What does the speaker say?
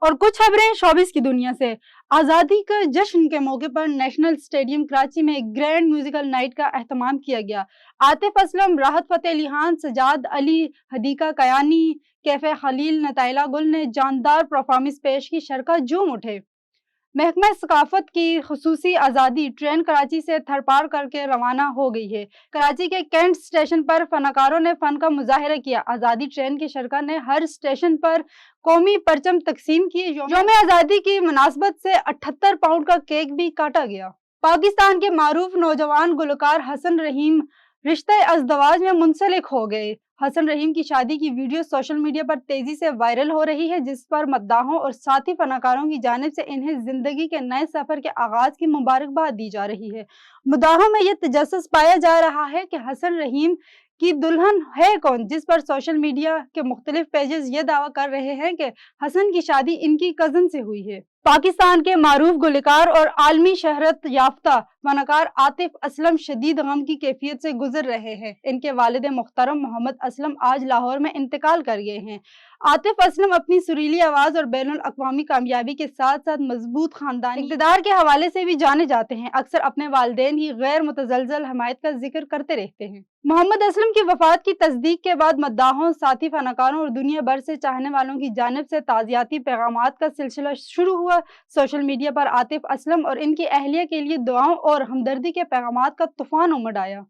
और कुछ खबरें शोबिस की दुनिया से। आज़ादी का जश्न के मौके पर नेशनल स्टेडियम कराची में एक ग्रैंड म्यूजिकल नाइट का एहतमाम किया गया। आतिफ असलम, राहत फतेह अली खान, सजाद अली, हदीका कयानी, कैफे खलील, नताइला गुल ने जानदार परफॉर्मेंस पेश की। शरका झूम उठे। महकमा सकाफत की खुसूसी आज़ादी ट्रेन कराची से थरपार करके रवाना हो गई है। कराची के कैंट स्टेशन पर फनकारों ने फन का मुजाहिरा किया। आज़ादी ट्रेन के शरका ने हर स्टेशन पर कौमी परचम तकसीम किए। यौम आज़ादी की मुनासबत से 78 पाउंड का केक भी काटा गया। पाकिस्तान के मारूफ नौजवान गुलकार हसन रहीम रिश्ते अज़दवाज में मुंसलिक हो गए। हसन रहीम की शादी की वीडियो सोशल मीडिया पर तेजी से वायरल हो रही है, जिस पर मद्दाहों और साथी फनाकारों की जानिब से इन्हें जिंदगी के नए सफर के आगाज की मुबारकबाद दी जा रही है। मद्दाहों में यह तजस्सुस पाया जा रहा है कि हसन रहीम की दुल्हन है कौन, जिस पर सोशल मीडिया के मुख्तलिफ पेजेस ये दावा कर रहे हैं कि हसन की शादी इनकी कजन से हुई है। पाकिस्तान के मारूफ गुलकार और आलमी शहरत याफ्ता फनकार आतिफ असलम शदीद गम की कैफियत से गुजर रहे हैं। इनके वालिद मोहतरम मोहम्मद असलम आज लाहौर में इंतकाल कर गए हैं। आतिफ असलम अपनी सुरीली आवाज और बैनुल अक़वामी कामयाबी के साथ साथ मजबूत खानदानी इक़्तिदार के हवाले से भी जाने जाते हैं। अक्सर अपने वालिदैन की गैर मुतज़लज़ल हमायत का जिक्र करते रहते हैं। मोहम्मद असलम की वफात की तस्दीक के बाद मद्दाहों, साथी फनकारों और दुनिया भर से चाहने वालों की जानिब से ताज़ियाती पैगामात का सिलसिला शुरू हुआ। सोशल मीडिया पर आतिफ असलम और इनकी अहलिया के लिए दुआओं और हमदर्दी के पैगामात का तूफान उमड़ आया।